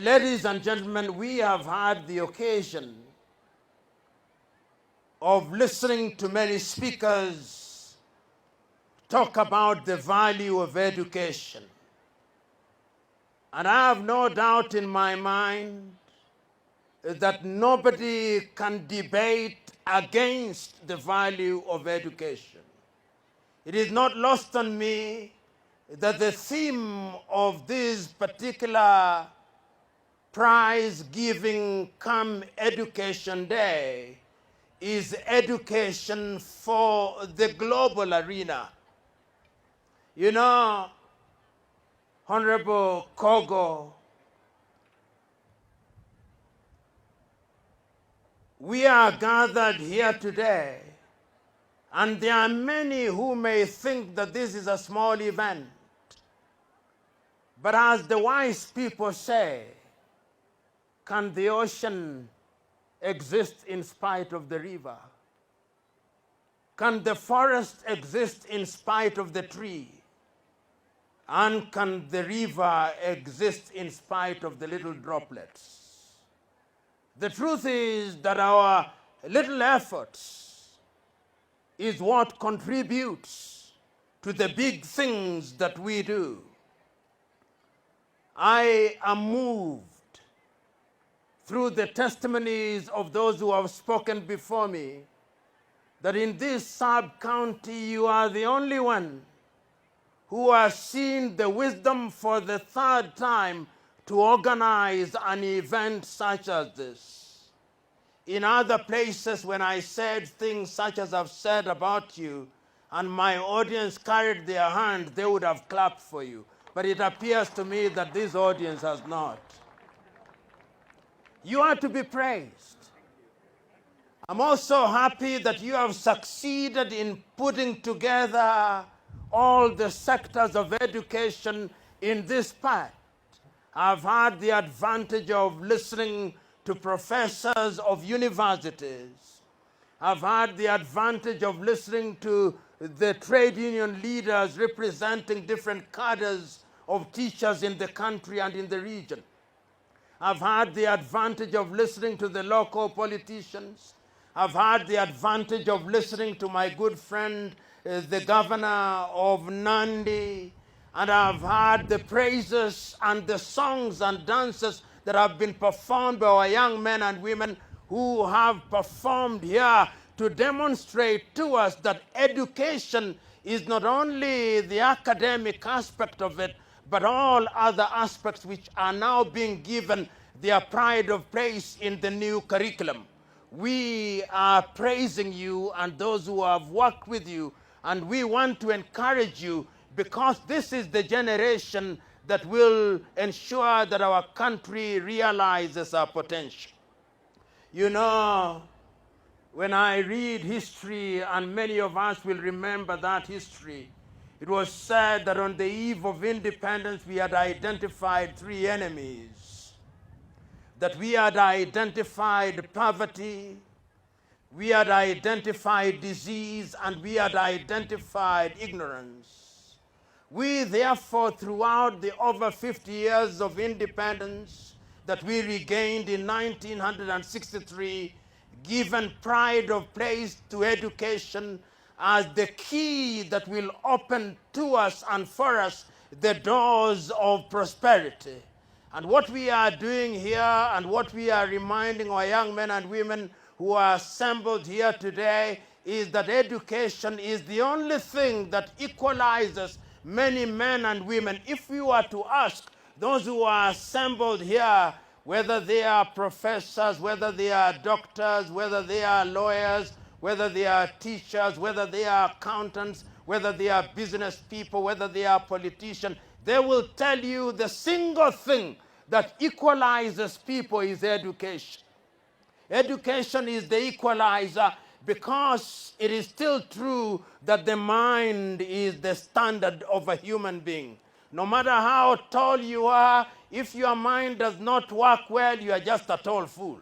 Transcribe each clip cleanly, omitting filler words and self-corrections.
Ladies and gentlemen, we have had the occasion of listening to many speakers talk about the value of education. And I have no doubt in my mind that nobody can debate against the value of education. It is not lost on me that the theme of this particular prize-giving come Education Day is education for the global arena. You know, Honorable Kogo, we are gathered here today, and there are many who may think that this is a small event. But as the wise people say, can the ocean exist in spite of the river? Can the forest exist in spite of the tree? And can the river exist in spite of the little droplets? The truth is that our little efforts is what contributes to the big things that we do. I am moved through the testimonies of those who have spoken before me that in this sub-county you are the only one who has seen the wisdom for the third time to organize an event such as this. In other places, when I said things such as I've said about you, and my audience carried their hand, they would have clapped for you. But it appears to me that this audience has not. You are to be praised. I'm also happy that you have succeeded in putting together all the sectors of education in this part. I've had the advantage of listening to professors of universities. I've had the advantage of listening to the trade union leaders representing different cadres of teachers in the country and in the region. I've had the advantage of listening to the local politicians. I've had the advantage of listening to my good friend, the governor of Nandi. And I've had the praises and the songs and dances that have been performed by our young men and women who have performed here to demonstrate to us that education is not only the academic aspect of it, but all other aspects which are now being given their pride of place in the new curriculum. We are praising you and those who have worked with you, and we want to encourage you because this is the generation that will ensure that our country realizes our potential. You know, when I read history, and many of us will remember that history, it was said that on the eve of independence we had identified three enemies. That we had identified poverty, we had identified disease, and we had identified ignorance. We therefore, throughout the over 50 years of independence that we regained in 1963, given pride of place to education as the key that will open to us and for us the doors of prosperity. And what we are doing here and what we are reminding our young men and women who are assembled here today is that education is the only thing that equalizes many men and women. If we were to ask those who are assembled here, whether they are professors, whether they are doctors, whether they are lawyers, whether they are teachers, whether they are accountants, whether they are business people, whether they are politicians, they will tell you the single thing that equalizes people is education. Education is the equalizer because it is still true that the mind is the standard of a human being. No matter how tall you are, if your mind does not work well, you are just a tall fool.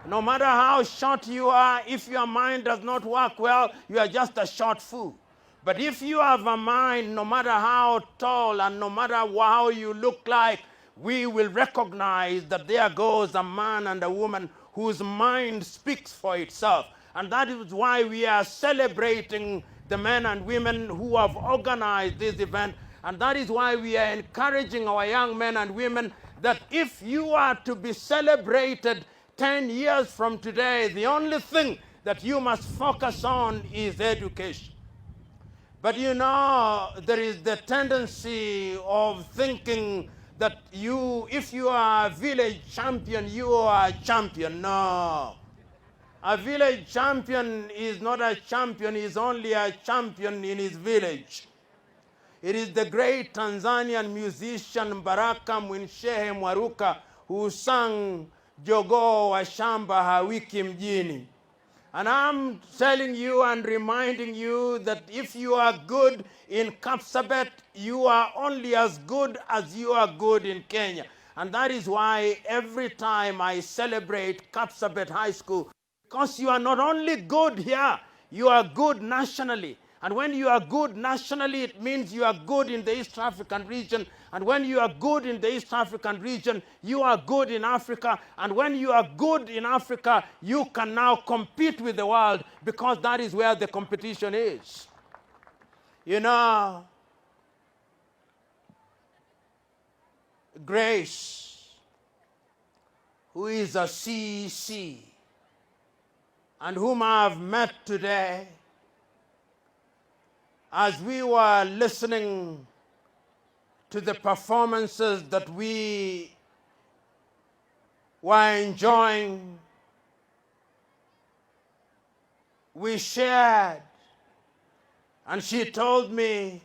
No matter how short you are, if your mind does not work well, you are just a short fool. But if you have a mind, no matter how tall and no matter how you look like, we will recognize that there goes a man and a woman whose mind speaks for itself. And that is why we are celebrating the men and women who have organized this event. And that is why we are encouraging our young men and women that if you are to be celebrated 10 years from today, the only thing that you must focus on is education. But you know, there is the tendency of thinking that if you are a village champion, you are a champion. No. A village champion is not a champion, he is only a champion in his village. It is the great Tanzanian musician Baraka Mwinshehe Mwaruka who sang Jogoo wa shamba hawiki mjini. And I'm telling you and reminding you that if you are good in Kapsabet, you are only as good as you are good in Kenya. And that is why every time I celebrate Kapsabet High School, because you are not only good here, you are good nationally. And when you are good nationally, it means you are good in the East African region. And when you are good in the East African region, you are good in Africa. And when you are good in Africa, you can now compete with the world, because that is where the competition is. You know, Grace, who is a CEC, and whom I have met today, as we were listening to the performances that we were enjoying, we shared, and she told me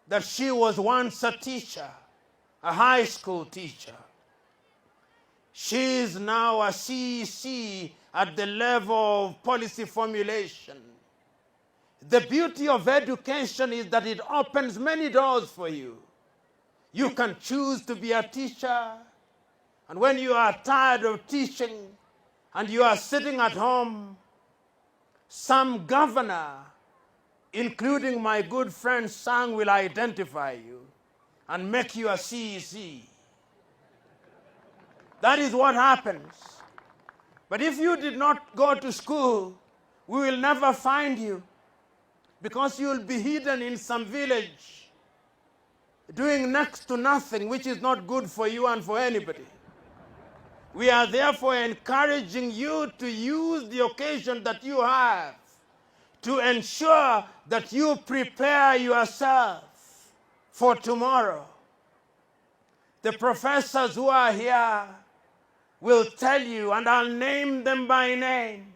that she was once a teacher, a high school teacher. She is now a CEC at the level of policy formulation. The beauty of education is that it opens many doors for you. You can choose to be a teacher, and when you are tired of teaching and you are sitting at home, some governor, including my good friend Sang, will identify you and make you a CEC. That is what happens. But if you did not go to school, we will never find you, because you will be hidden in some village doing next to nothing, which is not good for you and for anybody. We are therefore encouraging you to use the occasion that you have to ensure that you prepare yourself for tomorrow. The professors who are here will tell you, and I'll name them by name.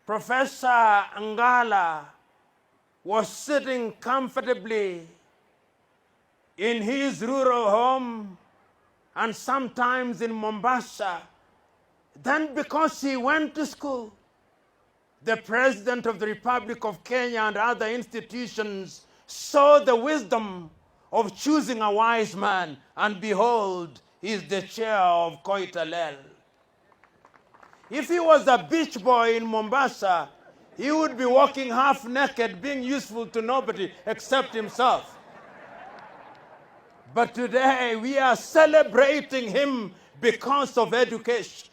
Professor Ngala was sitting comfortably in his rural home, and sometimes in Mombasa. Then, because he went to school, the President of the Republic of Kenya and other institutions saw the wisdom of choosing a wise man, and behold, he is the chair of Koitalel. If he was a beach boy in Mombasa, he would be walking half naked, being useful to nobody except himself. But today we are celebrating him because of education.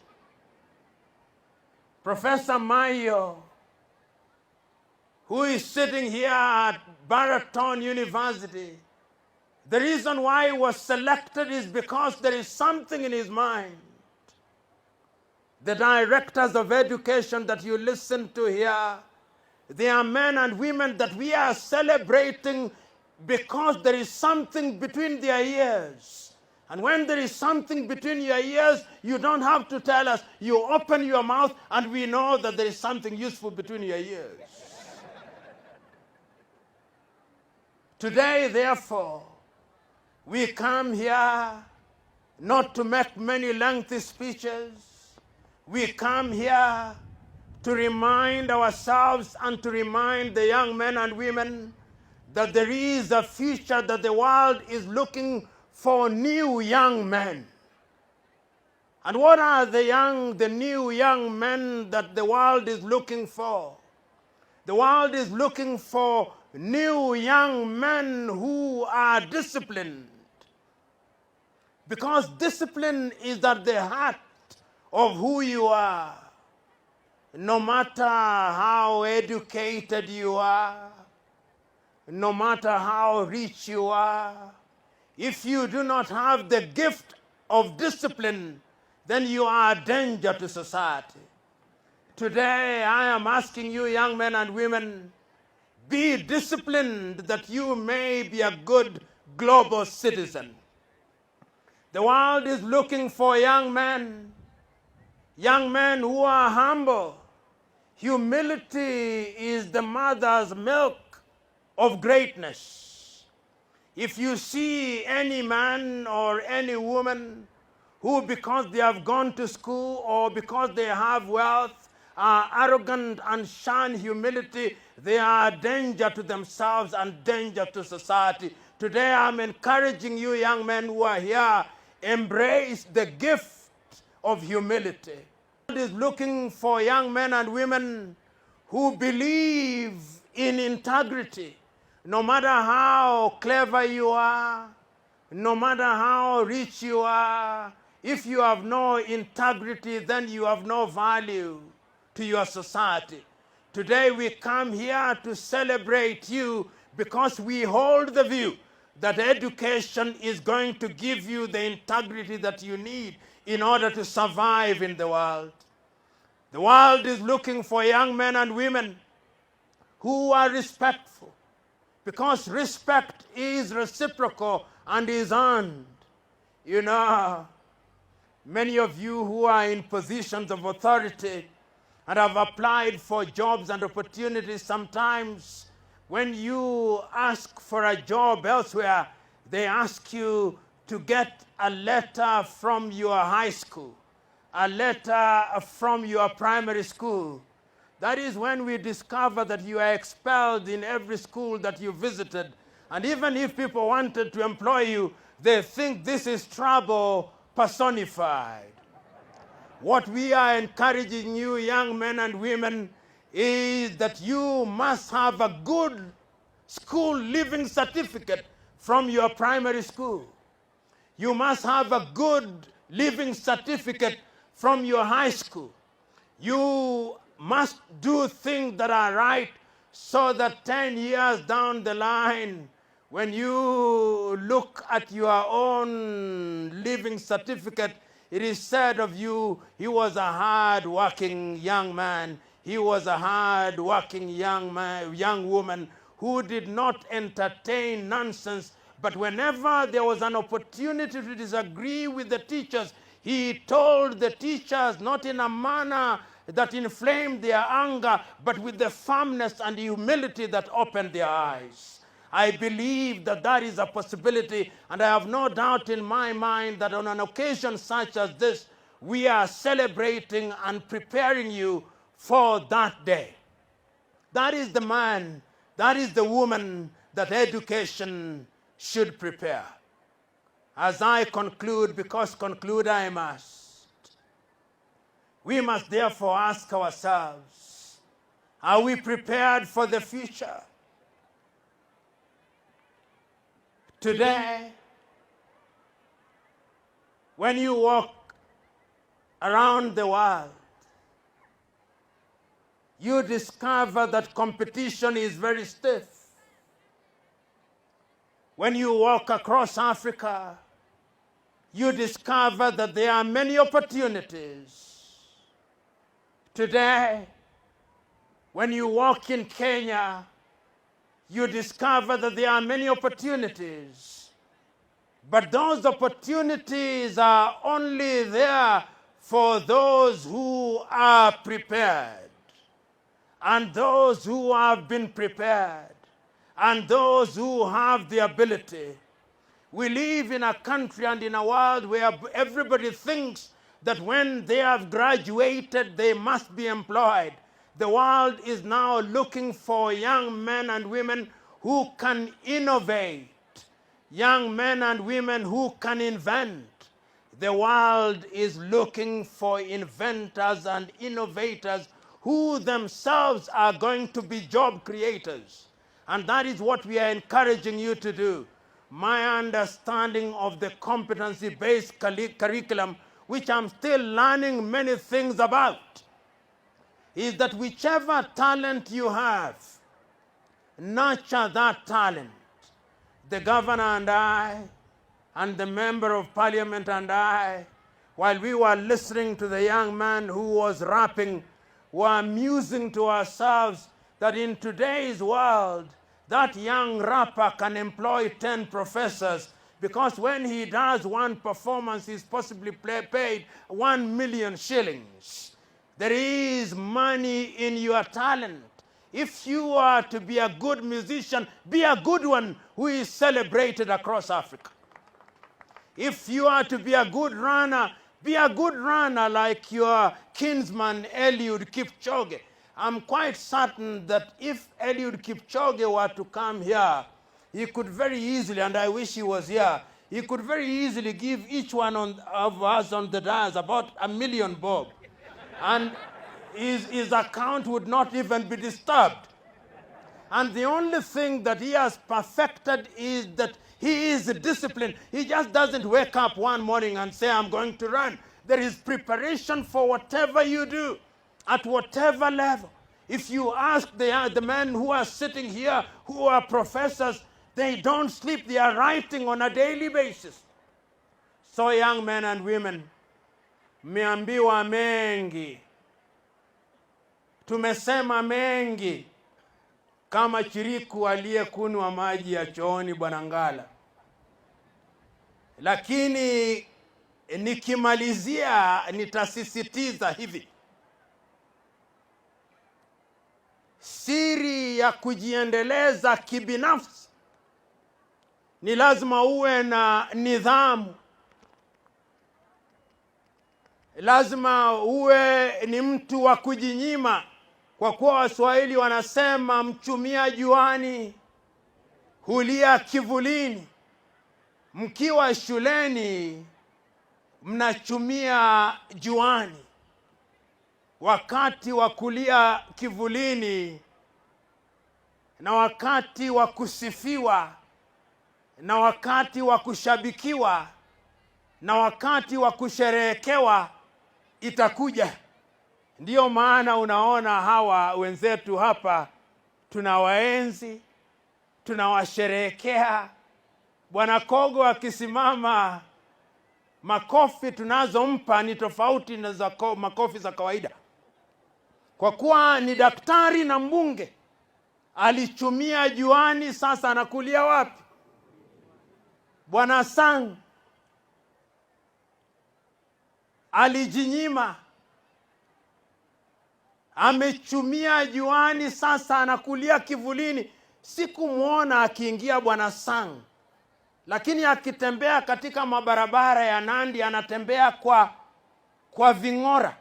Professor Mayo, who is sitting here at Baraton University, the reason why he was selected is because there is something in his mind. The directors of education that you listen to here, they are men and women that we are celebrating because there is something between their ears. And when there is something between your ears, you don't have to tell us. You open your mouth and we know that there is something useful between your ears. Today, therefore, we come here not to make many lengthy speeches. We come here to remind ourselves and to remind the young men and women that there is a future, that the world is looking for new young men. And what are the new young men that the world is looking for? The world is looking for new young men who are disciplined. Because discipline is at the heart of who you are. No matter how educated you are, no matter how rich you are, if you do not have the gift of discipline, then you are a danger to society. Today, I am asking you, young men and women, be disciplined that you may be a good global citizen. The world is looking for young men who are humble. Humility is the mother's milk of greatness. If you see any man or any woman who, because they have gone to school or because they have wealth, are arrogant and shun humility, they are a danger to themselves and danger to society. Today I'm encouraging you, young men who are here, embrace the gift of humility. God is looking for young men and women who believe in integrity. No matter how clever you are, no matter how rich you are, if you have no integrity, then you have no value to your society. Today we come here to celebrate you because we hold the view that education is going to give you the integrity that you need in order to survive in the world. The world is looking for young men and women who are respectful, because respect is reciprocal and is earned. You know, many of you who are in positions of authority and have applied for jobs and opportunities, sometimes when you ask for a job elsewhere, they ask you to get a letter from your high school, a letter from your primary school. That is when we discover that you are expelled in every school that you visited. And even if people wanted to employ you, they think this is trouble personified. What we are encouraging you, young men and women, is that you must have a good school leaving certificate from your primary school. You must have a good leaving certificate from your high school. You must do things that are right so that 10 years down the line, when you look at your own leaving certificate, it is said of you, he was a hard-working young man. He was a hard-working young woman who did not entertain nonsense. But whenever there was an opportunity to disagree with the teachers, he told the teachers not in a manner that inflamed their anger, but with the firmness and humility that opened their eyes. I believe that that is a possibility, and I have no doubt in my mind that on an occasion such as this, we are celebrating and preparing you for that day. That is the man, that is the woman that education should prepare. As I conclude, because conclude I must, we must therefore ask ourselves, are we prepared for the future? Today, when you walk around the world, you discover that competition is very stiff. When you walk across Africa, you discover that there are many opportunities. Today, when you walk in Kenya, you discover that there are many opportunities. But those opportunities are only there for those who are prepared, and those who have been prepared, and those who have the ability. We live in a country and in a world where everybody thinks that when they have graduated, they must be employed. The world is now looking for young men and women who can innovate, young men and women who can invent. The world is looking for inventors and innovators who themselves are going to be job creators. And that is what we are encouraging you to do. my understanding of the competency-based curriculum, which I'm still learning many things about, is that whichever talent you have, nurture that talent. The governor and I, and the member of parliament and I, while we were listening to the young man who was rapping, were musing to ourselves that in today's world, that young rapper can employ 10 professors, because when he does one performance, he's possibly paid 1 million shillings. There is money in your talent. If you are to be a good musician, be a good one who is celebrated across Africa. If you are to be a good runner, be a good runner like your kinsman Eliud Kipchoge. I'm quite certain that if Eliud Kipchoge were to come here, he could very easily, and I wish he was here, he could very easily give each one of us on the dais about 1 million bob. And his account would not even be disturbed. And the only thing that he has perfected is that he is disciplined. He just doesn't wake up one morning and say, I'm going to run. There is preparation for whatever you do, at whatever level. If you ask the men who are sitting here, who are professors, they don't sleep. They are writing on a daily basis. So young men and women, mmeambiwa mengi, tumesema mengi, kama chiriku aliyekunywa maji ya chooni Bwana Ngala. Lakini nikimalizia nitasisitiza hivi: siri ya kujiendeleza kibinafsi ni lazima uwe na nidhamu. Lazima uwe ni mtu wa kujinyima, kwa kuwa Waswahili wanasema mchumia juani hulia kivulini. Mkiwa shuleni mnachumia juani, wakati wa kulia kivulini na wakati wa kusifiwa na wakati wa kushabikiwa na wakati wa kusherehekewa itakuja. Ndiyo maana unaona hawa wenzetu hapa tunawaenzi, tunawasherehekea. Bwana Kogo akisimama, makofi tunazompa ni tofauti na makofi za kawaida. Kwa kuwa ni daktari na mbunge, alichumia juani, sasa anakulia wapi? Bwana Sang alijinyima, amechumia juani, sasa anakulia kivulini. Sikumuona akiingia Bwana Sang, lakini akitembea katika mabarabara ya Nandi anatembea kwa ving'ora.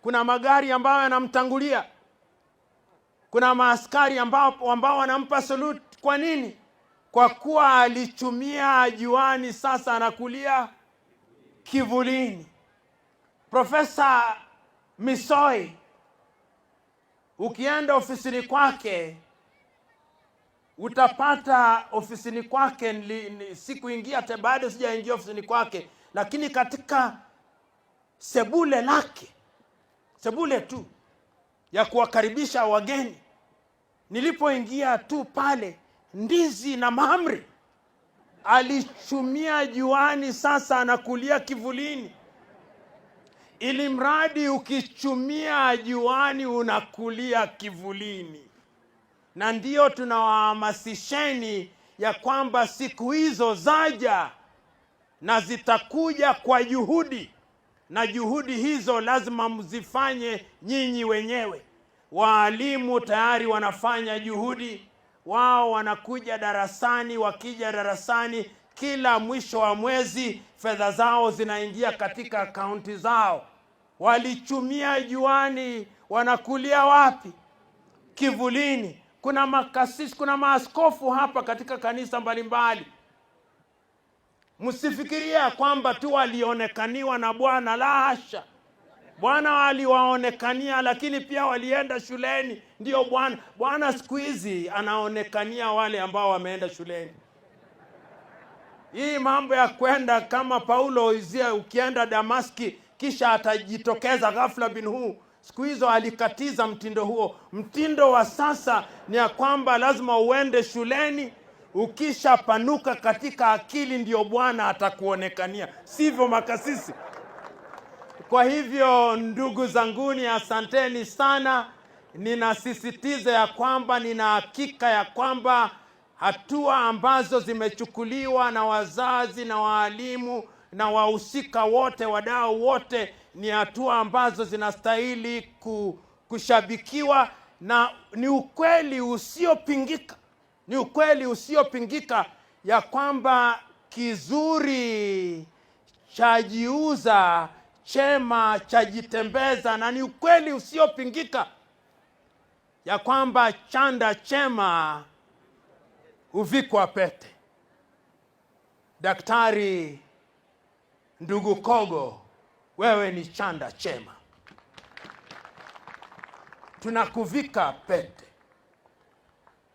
Kuna magari ambayo yanamtangulia, kuna maaskari ambao wanampa salute. Kwa nini? Kwa kuwa alichumia juani, sasa anakulia kivulini. Profesa Misoi, ukienda ofisini kwake, utapata ofisini kwake, sikuingia bado, sijaingia ofisini kwake, lakini katika sebule lake, sebule tu ya kuwakaribisha wageni, nilipoingia tu pale, ndizi na mahamri alichumia juani, sasa anakulia kivulini. Ili mradi ukichumia juani unakulia kivulini. Na ndio tunawahamasisheni ya kwamba siku hizo zaja na zitakuja kwa juhudi, na juhudi hizo lazima mzifanye nyinyi wenyewe. Waalimu tayari wanafanya juhudi. Wao wanakuja darasani, wakija darasani kila mwisho wa mwezi fedha zao zinaingia katika akaunti zao. Walichumia juani, wanakulia wapi? Kivulini. Kuna makasisi, kuna maaskofu hapa katika kanisa mbalimbali. Msifikiria kwamba tu walionekaniwa na Bwana, la hasha. Bwana aliwaonekania, lakini pia walienda shuleni. Ndio Bwana siku hizi anaonekania wale ambao wameenda shuleni. Hii mambo ya kwenda kama Paulo izia, ukienda Damaski kisha atajitokeza ghafla bin huu, siku hizo alikatiza mtindo huo. Mtindo wa sasa ni ya kwamba lazima uende shuleni, ukisha panuka katika akili ndio Bwana atakuonekania, sivyo makasisi? Kwa hivyo ndugu zanguni, asanteni sana. Ninasisitiza ya kwamba nina hakika ya kwamba hatua ambazo zimechukuliwa na wazazi na waalimu na wahusika wote, wadau wote, ni hatua ambazo zinastahili kushabikiwa, na ni ukweli usiopingika. Ni ukweli usiopingika ya kwamba kizuri chajiuza, chema chajitembeza, na ni ukweli usiopingika ya kwamba chanda chema huvikwa pete. Daktari ndugu Kogo, wewe ni chanda chema, tunakuvika pete.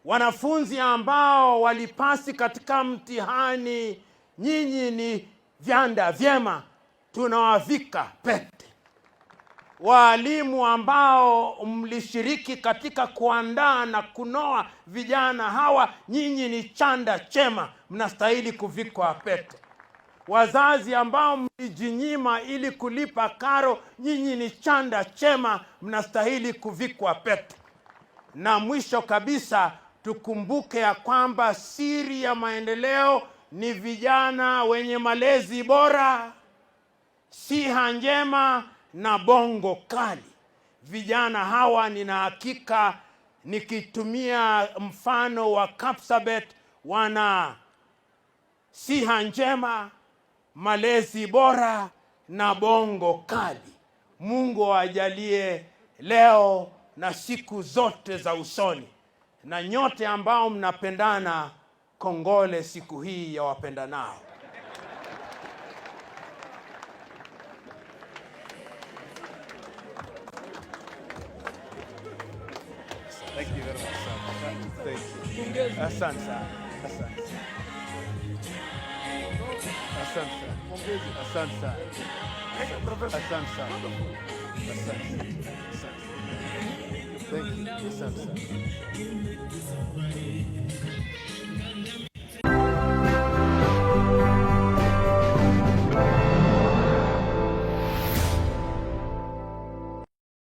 Wanafunzi ambao walipasi katika mtihani, nyinyi ni vyanda vyema, tunawavika pete. Walimu ambao mlishiriki katika kuandaa na kunoa vijana hawa, nyinyi ni chanda chema, mnastahili kuvikwa pete. Wazazi ambao mlijinyima ili kulipa karo, nyinyi ni chanda chema, mnastahili kuvikwa pete. Na mwisho kabisa, tukumbuke ya kwamba siri ya maendeleo ni vijana wenye malezi bora, siha njema na bongo kali. Vijana hawa nina hakika, nikitumia mfano wa Kapsabet, wana siha njema, malezi bora na bongo kali. Mungu awajalie leo na siku zote za usoni. Na nyote ambao mnapendana, kongole siku hii ya wapendanao. Thank you very much, sir. Thank you. Asante sana. Asante. Asante sana. Asante sana. Asante sana. Asante. Thank you. Asante sana.